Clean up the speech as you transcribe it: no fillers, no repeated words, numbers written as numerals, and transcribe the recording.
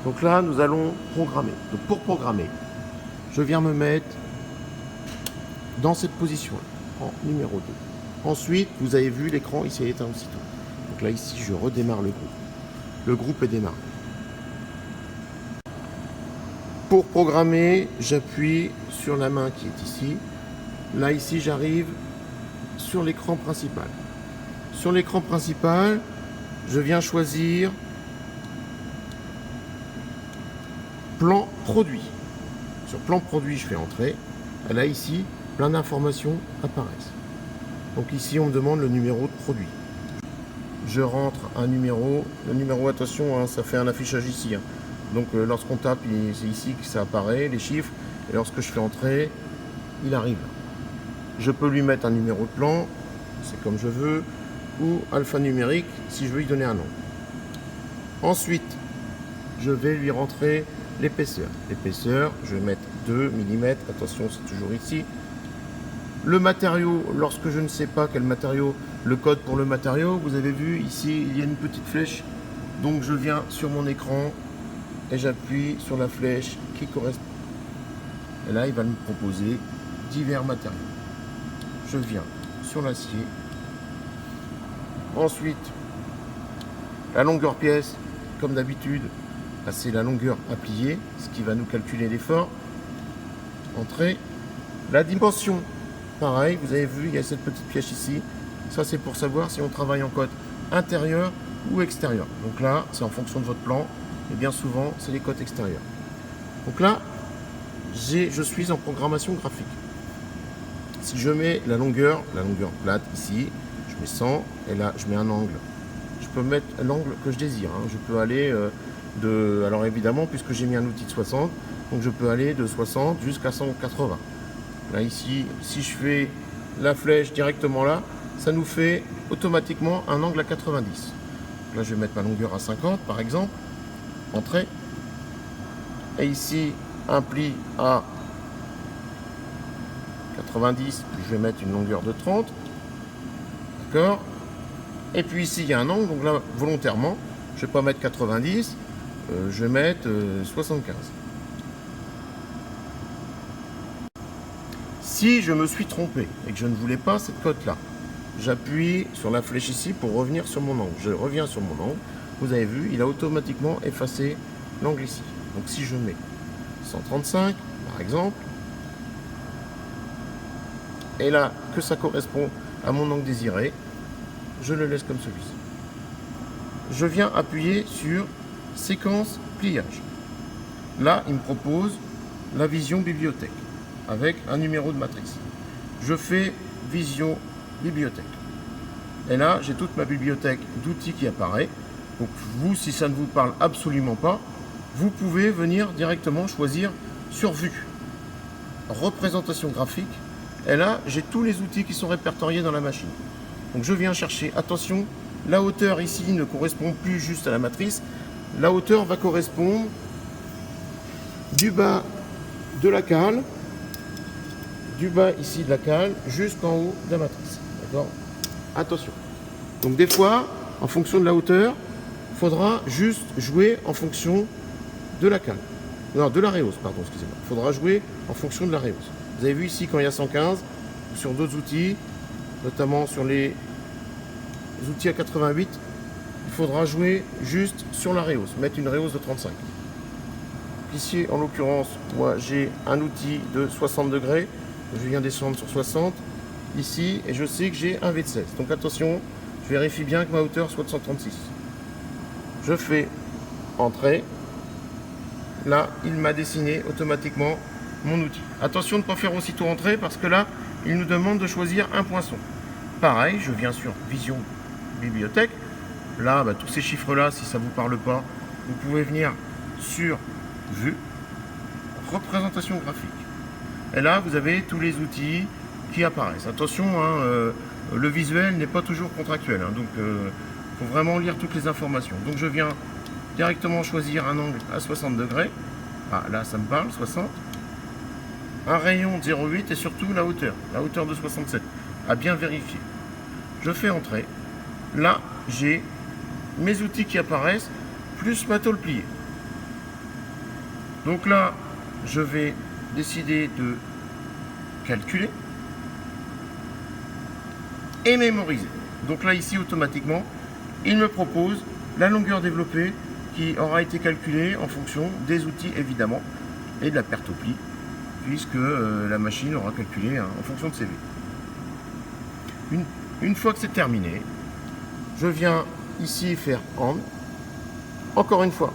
Donc là, nous allons programmer. Donc pour programmer, je viens me mettre dans cette position en numéro 2. Ensuite, vous avez vu l'écran, il s'est éteint aussitôt. Donc là, ici, je redémarre le groupe. Le groupe est démarré. Pour programmer, j'appuie sur la main qui est ici. Là, ici, j'arrive sur l'écran principal. Sur l'écran principal, je viens choisir plan produit. Sur plan produit, je fais entrer. Et là, ici, plein d'informations apparaissent. Donc ici, on me demande le numéro de produit. Je rentre un numéro. Le numéro, attention, hein, ça fait un affichage ici. Hein. Donc lorsqu'on tape, c'est ici que ça apparaît, les chiffres. Et lorsque je fais entrer, il arrive. Je peux lui mettre un numéro de plan, c'est comme je veux, ou alphanumérique si je veux y donner un nom. Ensuite, je vais lui rentrer l'épaisseur. L'épaisseur, je vais mettre 2 mm, attention, c'est toujours ici. Le matériau, lorsque je ne sais pas quel matériau, le code pour le matériau, vous avez vu ici, il y a une petite flèche. Donc je viens sur mon écran et j'appuie sur la flèche qui correspond. Et là, il va me proposer divers matériaux. Je viens sur l'acier. Ensuite, la longueur pièce, comme d'habitude, c'est la longueur à plier, ce qui va nous calculer l'effort. Entrée. La dimension, pareil, vous avez vu, il y a cette petite pièce ici. Ça, c'est pour savoir si on travaille en code intérieur ou extérieur. Donc là, c'est en fonction de votre plan. Et bien souvent, c'est les codes extérieurs. Donc là, je suis en programmation graphique. Si je mets la longueur plate ici, je mets 100 et là je mets un angle. Je peux mettre l'angle que je désire. Hein. Je peux aller alors évidemment, puisque j'ai mis un outil de 60, donc je peux aller de 60 jusqu'à 180. Là ici, si je fais la flèche directement là, ça nous fait automatiquement un angle à 90. Là je vais mettre ma longueur à 50 par exemple. Entrée. Et ici, un pli à 90, je vais mettre une longueur de 30. D'accord. Et puis ici, il y a un angle, donc là, volontairement, je ne vais pas mettre 90, je vais mettre 75. Si je me suis trompé et que je ne voulais pas cette cote-là, j'appuie sur la flèche ici pour revenir sur mon angle. Je reviens sur mon angle. Vous avez vu, il a automatiquement effacé l'angle ici. Donc si je mets 135, par exemple, et là, que ça correspond à mon angle désiré, je le laisse comme celui-ci. Je viens appuyer sur séquence pliage. Là, il me propose la vision bibliothèque avec un numéro de matrice. Je fais vision bibliothèque. Et là, j'ai toute ma bibliothèque d'outils qui apparaît. Donc vous, si ça ne vous parle absolument pas, vous pouvez venir directement choisir sur vue, représentation graphique. Et là, j'ai tous les outils qui sont répertoriés dans la machine. Donc je viens chercher, attention, la hauteur ici ne correspond plus juste à la matrice. La hauteur va correspondre du bas de la cale, du bas ici de la cale, jusqu'en haut de la matrice. D'accord? Attention. Donc des fois, en fonction de la hauteur, il faudra juste jouer en fonction de la cale. Non, de la réhausse, pardon, excusez-moi. Il faudra jouer en fonction de la réhausse. Vous avez vu ici quand il y a 115, sur d'autres outils, notamment sur les outils à 88, il faudra jouer juste sur la réhausse, mettre une réhausse de 35. Ici, en l'occurrence, moi j'ai un outil de 60 degrés, je viens descendre sur 60, ici, et je sais que j'ai un V de 16. Donc attention, je vérifie bien que ma hauteur soit de 136. Je fais entrer. Là, il m'a dessiné automatiquement mon outil. Attention de ne pas faire aussitôt entrer parce que là, il nous demande de choisir un poinçon. Pareil, je viens sur Vision Bibliothèque. Là, tous ces chiffres-là, si ça ne vous parle pas, vous pouvez venir sur Vue, Représentation graphique. Et là, vous avez tous les outils qui apparaissent. Attention, hein, le visuel n'est pas toujours contractuel. Hein, donc, il faut vraiment lire toutes les informations. Donc, je viens directement choisir un angle à 60 degrés. Ah, là, ça me parle, 60. Un rayon de 0,8 et surtout la hauteur de 67, à bien vérifier. Je fais entrer. Là, j'ai mes outils qui apparaissent, plus ma tôle pliée. Donc là, je vais décider de calculer et mémoriser. Donc là, ici, automatiquement, il me propose la longueur développée qui aura été calculée en fonction des outils, évidemment, et de la perte au pli, puisque la machine aura calculé en fonction de CV. Une fois que c'est terminé, je viens ici faire AND. Encore une fois,